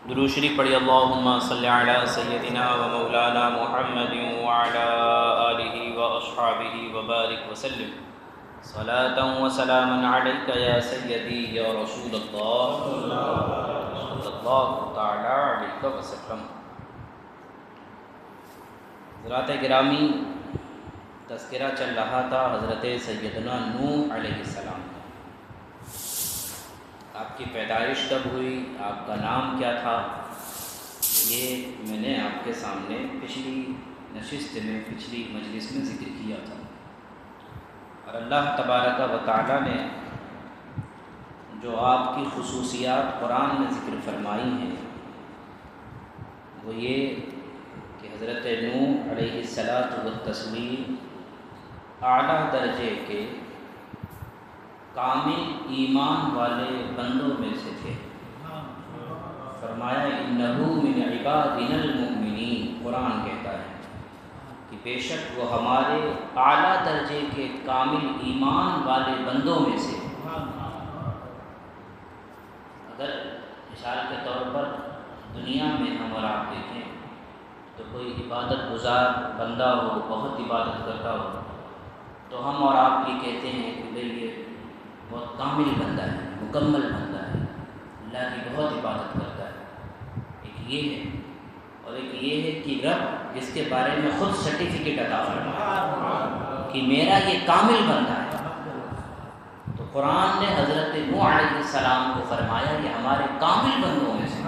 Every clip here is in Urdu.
درود شریف پڑھی اللہم صلی علی سیدنا و مولانا محمد وعلی آلہ و اصحابہ وبارک وسلم صلاۃ و سلاما علیک یا سیدی یا رسول اللہ صلی اللہ تعالی علیہ وسلم۔ حضرات گرامی، تذکرہ چل رہا تھا حضرت سیدنا نوح علیہ السلام۔ آپ کی پیدائش کب ہوئی، آپ کا نام کیا تھا، یہ میں نے آپ کے سامنے پچھلی نشست میں، پچھلی مجلس میں ذکر کیا تھا۔ اور اللہ تبارک و تعالیٰ نے جو آپ کی خصوصیات قرآن میں ذکر فرمائی ہیں وہ یہ کہ حضرت نوح علیہ الصلاۃ والتسلیم اعلیٰ درجے کے کامل ایمان والے بندوں میں سے تھے۔ فرمایا انہو من عبادنا المؤمنین، قرآن کہتا ہے کہ بے شک وہ ہمارے اعلیٰ درجے کے کامل ایمان والے بندوں میں سے۔ اگر مثال کے طور پر دنیا میں ہم اور آپ دیکھیں تو کوئی عبادت گزار بندہ ہو، بہت عبادت کرتا ہو، تو ہم اور آپ یہ کہتے ہیں کہ بھئی یہ بہت کامل بندہ ہے، مکمل بندہ ہے، اللہ کی بہت عبادت کرتا ہے۔ ایک یہ ہے، اور ایک یہ ہے کہ رب جس کے بارے میں خود سرٹیفکیٹ عطا فرمایا کہ میرا یہ کامل بندہ ہے۔ تو قرآن نے حضرت نوح علیہ السلام کو فرمایا یہ ہمارے کامل بندوں میں سے۔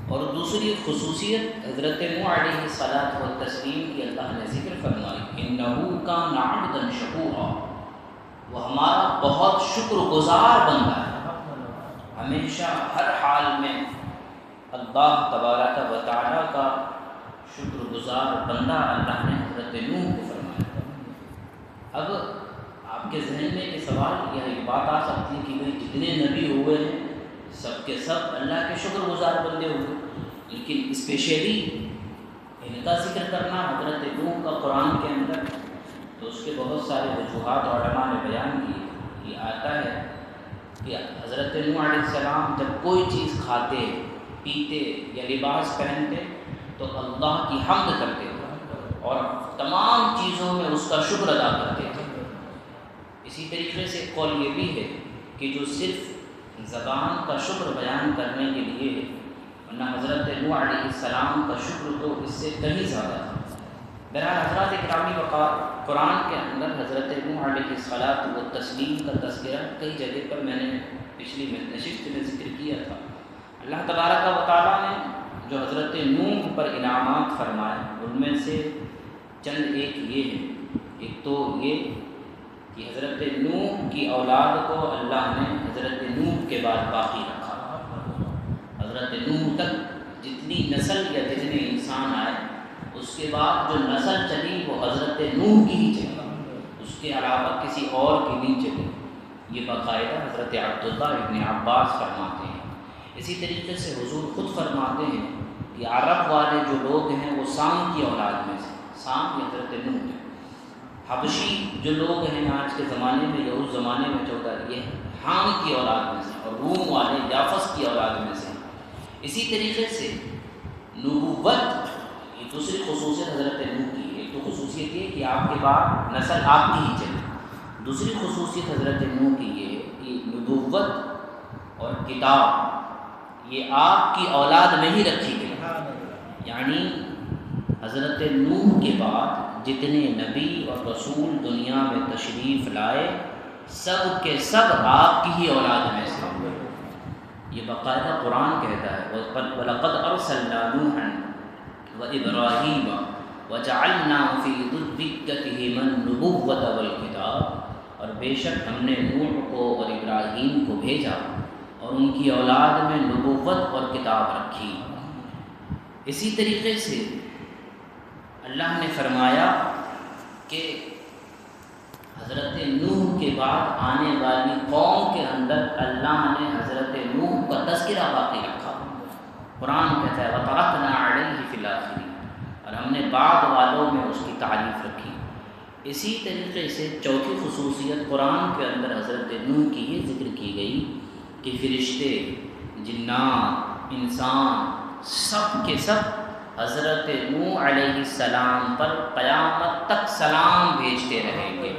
اور دوسری خصوصیت حضرت نوح علیہ الصلاۃ والتسلیم کی اللہ نے ذکر فرمائی، انہ کان عبدا شکورا، وہ ہمارا بہت شکر گزار بندہ ہے۔ ہمیشہ ہر حال میں اللہ تبارک و تعالیٰ کا شکر گزار بندہ اللہ نے حضرت نوح کو فرمایا۔ اب آپ کے ذہن میں یہ سوال یا ایک بات آ سکتی ہے کہ بھئی جتنے نبی ہوئے ہیں سب کے سب اللہ کے شکر گزار بندے ہوئے، لیکن اسپیشلی ان کا ذکر کرنا حضرت نوح کا قرآن کے اندر، تو اس کے بہت سارے وجوہات علماء نے بیان کیے۔ یہ آتا ہے کہ حضرت نوح علیہ السلام جب کوئی چیز کھاتے، پیتے یا لباس پہنتے تو اللہ کی حمد کرتے تھے اور تمام چیزوں میں اس کا شکر ادا کرتے تھے۔ اسی طریقے سے ایک قول یہ بھی ہے کہ جو صرف زبان کا شکر بیان کرنے کے لیے ہے، ورنہ حضرت نوح علیہ السلام کا شکر تو اس سے کہیں زیادہ تھا۔ بہرحال حضرات اکرامی وقار، قرآن کے اندر حضرت نوح علیہ الصلاۃ والتسلیم کا تذکرہ کئی جگہ پر میں نے پچھلی نشست میں ذکر کیا تھا۔ اللہ تبارک و تعالیٰ نے جو حضرت نوح پر انعامات فرمائے ان میں سے چند ایک یہ ہیں۔ ایک تو یہ کہ حضرت نوح کی اولاد کو اللہ نے حضرت نوح کے بعد باقی رکھا۔ حضرت نوح تک جتنی نسل یا جتنے انسان آئے اس کے بعد جو نسل چلی وہ حضرت نوح کی ہی چلی، اس کے علاوہ کسی اور کی نہیں چلی۔ یہ باقاعدہ حضرت عبداللہ ابن عباس فرماتے ہیں۔ اسی طریقے سے حضور خود فرماتے ہیں کہ عرب والے جو لوگ ہیں وہ سام کی اولاد میں سے، سام یہ حضرت نوح ہے۔ حبشی جو لوگ ہیں آج کے زمانے میں یا اس زمانے میں جو یہ حام کی اولاد میں سے، اور روم والے یافس کی اولاد میں سے۔ اسی طریقے سے نبوت، یہ دوسری خصوصیت حضرت نوح کی ہے۔ ایک تو خصوصیت یہ کہ آپ کے بعد نسل آپ کی ہی چلی، دوسری خصوصیت حضرت نوح کی یہ ہے کہ نبوت اور کتاب یہ آپ کی اولاد میں ہی رکھی گئی، یعنی حضرت نوح کے بعد جتنے نبی اور رسول دنیا میں تشریف لائے سب کے سب آپ کی ہی اولاد میں سے۔ یہ باقاعدہ قرآن کہتا ہے وَلَقَدْ أَرْسَلْنَا نُوحًا وَإِبْرَاهِيمَ وَجَعَلْنَا فِي ذُرِّيَّتِهِمَا النُّبُوَّةَ وَالْكِتَابَ، اور بے شک ہم نے نوح کو اور ابراہیم کو بھیجا اور ان کی اولاد میں نبوت اور کتاب رکھی۔ اسی طریقے سے اللہ نے فرمایا کہ حضرت نوح کے بعد آنے والی قوم کے اندر اللہ نے حضرت نوح کا تذکرہ باقی رکھا۔ قرآن کہتا ہے وَتَرَكْنَا عَلَيْهِ فِي الْآخِرِينَ، اور ہم نے بعد والوں میں اس کی تعریف رکھی۔ اسی طریقے سے چوتھی خصوصیت قرآن کے اندر حضرت نوح کی یہ ذکر کی گئی کہ فرشتے، جنات، انسان سب کے سب حضرت نوح علیہ السلام پر قیامت تک سلام بھیجتے رہیں گے۔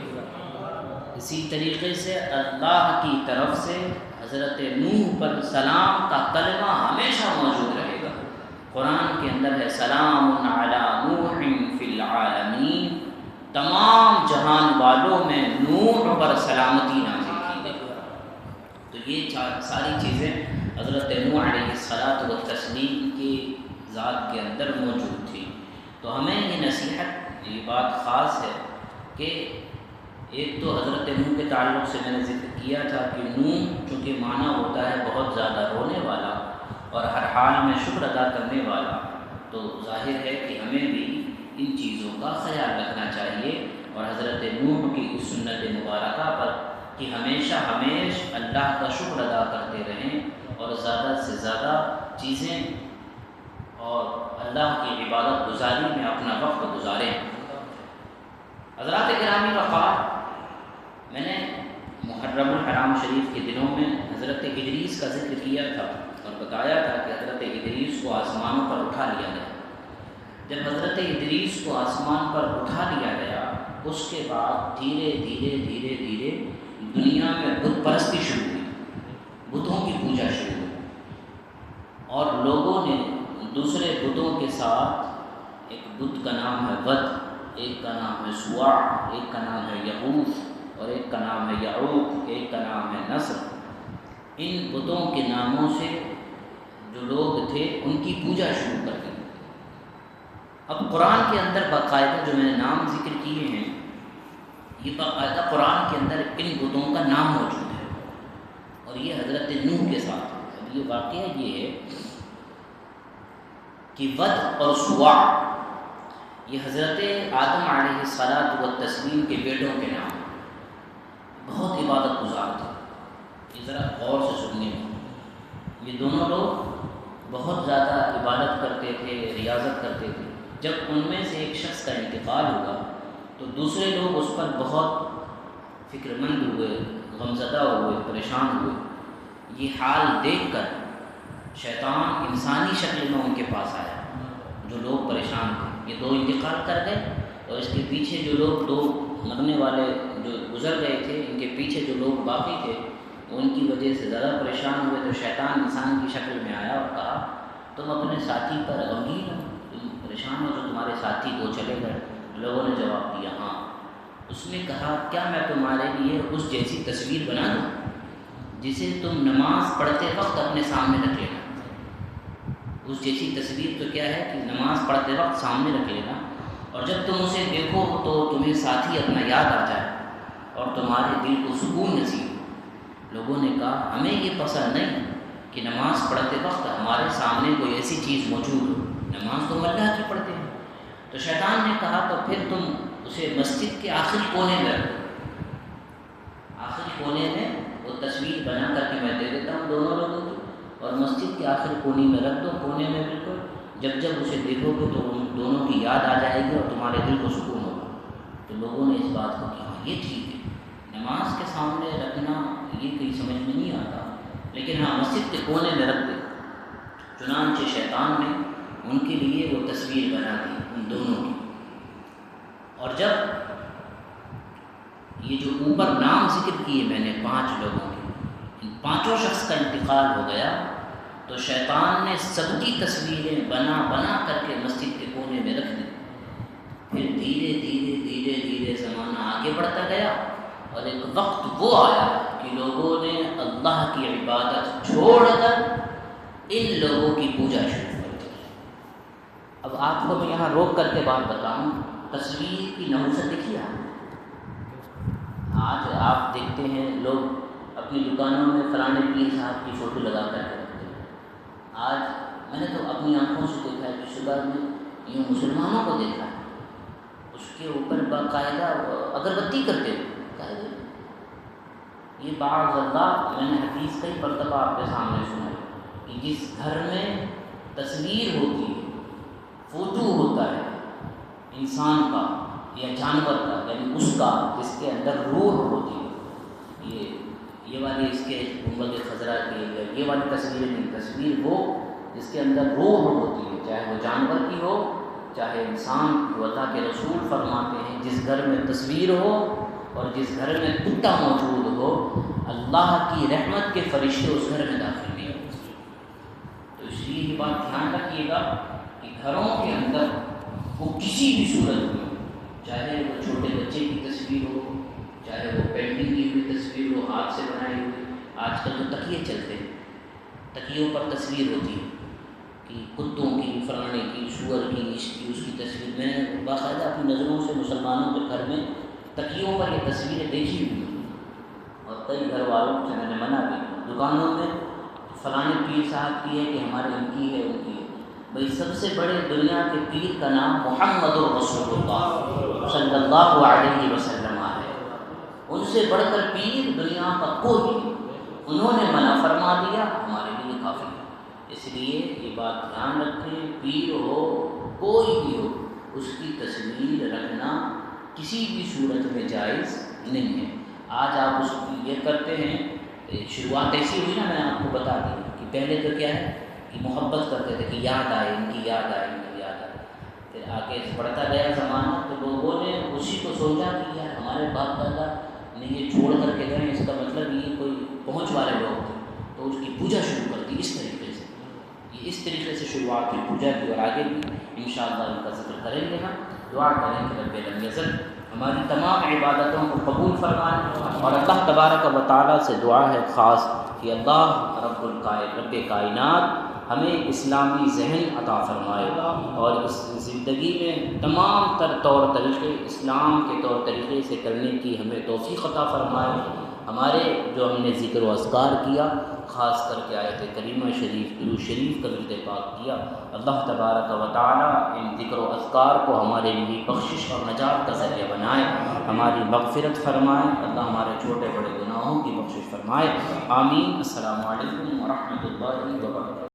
اسی طریقے سے اللہ کی طرف سے حضرت نوح پر سلام کا کلمہ ہمیشہ موجود رہے گا۔ قرآن کے اندر ہے سلام علی نوح فی العالمین، تمام جہان والوں میں نوح پر سلامتی نازل کی گئی۔ تو یہ ساری چیزیں حضرت نوح علیہ الصلاۃ والتسلیم کی ذات کے اندر موجود تھی۔ تو ہمیں یہ نصیحت، یہ بات خاص ہے کہ ایک تو حضرت نوح کے تعلق سے میں نے ذکر کیا تھا کہ نوح چونکہ معنی ہوتا ہے بہت زیادہ رونے والا اور ہر حال میں شکر ادا کرنے والا، تو ظاہر ہے کہ ہمیں بھی ان چیزوں کا خیال رکھنا چاہیے اور حضرت نوح کی اس سنت مبارکہ پر کہ ہمیشہ اللہ کا شکر ادا کرتے رہیں اور زیادہ سے زیادہ چیزیں اور اللہ کی عبادت گزاری میں اپنا وقت گزاریں۔ حضرات گرامی وقار، میں نے محرم الحرام شریف کے دنوں میں حضرت ادریس کا ذکر کیا تھا اور بتایا تھا کہ حضرت ادریس کو آسمانوں پر اٹھا لیا گیا۔ جب حضرت ادریس کو آسمان پر اٹھا لیا گیا، اس کے بعد دھیرے دھیرے دھیرے دھیرے دنیا میں بت پرستی شروع ہوئی، بتوں کی پوجا شروع ہوئی، اور لوگوں نے دوسرے بتوں کے ساتھ، ایک بت کا نام ہے ود، ایک کا نام ہے سواع، ایک کا نام ہے یغوث اور ایک کا نام ہے یعوق، ایک کا نام ہے نصر، ان بتوں کے ناموں سے جو لوگ تھے ان کی پوجا شروع کر دی۔ اب قرآن کے اندر باقاعدہ جو میں نے نام ذکر کیے ہیں، یہ باقاعدہ قرآن کے اندر ان بتوں کا نام موجود ہے، اور یہ حضرت نوح کے ساتھ ہے۔ اب یہ واقعہ یہ ہے کہ ود اور سواع یہ حضرت آدم علیہ الصلاۃ والتسلیم کے بیٹوں کے نام ہیں، بہت عبادت گزار تھے۔ یہ ذرا غور سے سننے میں، یہ دونوں لوگ بہت زیادہ عبادت کرتے تھے، ریاضت کرتے تھے۔ جب ان میں سے ایک شخص کا انتقال ہوا تو دوسرے لوگ اس پر بہت فکر مند ہوئے، غمزدہ ہوئے، پریشان ہوئے۔ یہ حال دیکھ کر شیطان انسانی شکل میں ان کے پاس آیا، جو لوگ پریشان تھے، یہ دو انتقال کر گئے اور اس کے پیچھے جو لوگ، دو مرنے والے جو گزر گئے تھے، ان کے پیچھے جو لوگ باقی تھے وہ ان کی وجہ سے زیادہ پریشان ہوئے۔ تو شیطان انسان کی شکل میں آیا اور کہا تم اپنے ساتھی پر غمگین ہو، تم پریشان ہو جو تمہارے ساتھی دو چلے گئے؟ لوگوں نے جواب دیا ہاں۔ اس نے کہا کیا میں تمہارے لیے اس جیسی تصویر بنا دوں جسے تم نماز پڑھتے وقت اپنے سامنے رکھ لینا؟ اس جیسی تصویر تو کیا ہے کہ نماز پڑھتے وقت سامنے رکھ لینا، اور جب تم اسے دیکھو تو تمہیں ساتھی اپنا یاد آ جائے اور تمہارے دل کو سکون نصیب ہو۔ لوگوں نے کہا ہمیں یہ پسند نہیں کہ نماز پڑھتے وقت ہمارے سامنے کوئی ایسی چیز موجود ہو، نماز تو اللہ کی پڑھتے ہیں۔ تو شیطان نے کہا تو پھر تم اسے مسجد کے آخری کونے میں رکھ دو، آخری کونے میں وہ تصویر بنا کر کے میں دے دیتا ہوں دونوں لوگوں کی، اور مسجد کے آخری کونے میں رکھ دو، کونے میں بالکل، جب جب اسے دیکھو گے تو ان دونوں کی یاد آ جائے گی اور تمہارے دل کو سکون ہوگا۔ تو لوگوں نے اس بات کو کہا یہ ٹھیک ہے، نماز کے سامنے رکھنا یہ کہیں سمجھ میں نہیں آتا، لیکن ہاں مسجد کے کونے میں رکھ دے۔ چنانچہ شیطان نے ان کے لیے وہ تصویر بنا دی ان دونوں کی، اور جب یہ جو اوپر نام ذکر کیے میں نے 5 لوگوں کے، ان 5 شخص کا انتقال ہو گیا تو شیطان نے سب کی تصویریں بنا بنا کر کے مسجد کے کونے میں رکھ دی۔ پھر دھیرے دھیرے دھیرے دھیرے زمانہ آگے بڑھتا گیا اور ایک وقت وہ آیا کہ لوگوں نے اللہ کی عبادت چھوڑ کر ان لوگوں کی پوجا شروع کر دی۔ اب آپ کو میں یہاں روک کر کے بات بتاؤں، تصویر کی نحوست دیکھیے۔ آج آپ دیکھتے ہیں لوگ اپنی دکانوں میں فلانے پیر صاحب کی فوٹو لگا کر کے رکھتے ہیں۔ آج میں نے تو اپنی آنکھوں سے دیکھا ہے کہ صبح میں یوں مسلمانوں کو دیکھا ہے، اس کے اوپر باقاعدہ اگربتی کرتے ہوئے۔ یہ بعض اللہ میں نے حدیث کئی مرتبہ آپ کے سامنے سنا ہے کہ جس گھر میں تصویر ہوتی ہے، فوٹو ہوتا ہے انسان کا یا جانور کا، یعنی اس کا جس کے اندر روح ہوتی ہے، یہ والی اس کے گنبد خضرا کی یہ والی تصویریں نہیں، تصویر وہ جس کے اندر روح ہوتی ہے، چاہے وہ جانور کی ہو چاہے انسان کی، اللہ کے رسول فرماتے ہیں جس گھر میں تصویر ہو اور جس گھر میں کتا موجود ہو، اللہ کی رحمت کے فرشتے اس گھر میں داخل نہیں ہوتے۔ تو اس لیے یہ بات دھیان رکھیے گا کہ گھروں کے اندر وہ کسی بھی صورت میں، چاہے وہ چھوٹے بچے کی تصویر ہو، چاہے وہ پینٹنگ کی ہوئی تصویر ہو، ہاتھ سے بنائی ہوئی، آج کل تو تکیے چلتے ہیں، تکیوں پر تصویر ہوتی ہے کہ کتوں کی، فلانے کی، سور کی، اس کی تصویر۔ میں نے باقاعدہ اپنی نظروں سے مسلمانوں کے گھر میں تکیوں پر یہ تصویریں دیکھی ہوئی ہیں، اور کئی گھر والوں سے میں نے منع بھی کیا۔ دکانوں میں فلانے پیر صاحب کی ہے کہ ہمارے ان کی ہے، ان کی ہے۔ بھائی سب سے بڑے دنیا کے پیر کا نام محمد الرسول اللہ صلی اللہ علیہ وسلم ہے، ان سے بڑھ کر پیر دنیا کا کوئی نہیں۔ انہوں نے منع فرما دیا، ہمارے لیے کافی ہے۔ اس لیے یہ بات دھیان رکھیں، پیر ہو کوئی بھی ہو، اس کی تصویر رکھنا کسی بھی صورت میں جائز نہیں ہے۔ آج آپ اس کی یہ کرتے ہیں، شروعات ایسی ہوئی نا، میں نے آپ کو بتا دی کہ پہلے تو کیا ہے کہ محبت کرتے تھے کہ یاد آئے، ان کی یاد آئے، ان کی یاد آئے۔ پھر آگے بڑھتا گیا زمانہ تو لوگوں نے اسی کو سوچا کہ یار ہمارے باپ دادا نے یہ چھوڑ کر کے گئے، اس کا مطلب یہ کوئی پہنچ والے لوگ تھے، تو اس کی پوجا شروع کر دی اس طریقے سے۔ یہ اس طریقے سے شروعات کی پوجا کی، اور آگے بھی انشاءاللہ ان کا ذکر کریں گے۔ ہم دعا کریں کہ رب لم یزل ہماری تمام عبادتوں کو قبول فرمائے، اور اللہ تبارک و تعالیٰ سے دعا ہے خاص کہ اللہ رب کائنات ہمیں اسلامی ذہن عطا فرمائے، اور اس زندگی میں تمام تر طور طریقے اسلام کے طور طریقے سے کرنے کی ہمیں توفیق عطا فرمائے۔ ہمارے جو ہم نے ذکر و اذکار کیا، خاص کر کے آیت کریمہ شریف، درود شریف کا ورد پاک کیا، اللہ تبارک و تعالیٰ ان ذکر و اذکار کو ہمارے لیے بخشش اور نجات کا ذریعہ بنائے، ہماری مغفرت فرمائے، اللہ ہمارے چھوٹے بڑے گناہوں کی بخشش فرمائے۔ آمین۔ السلام علیکم ورحمۃ اللہ وبرکاتہ۔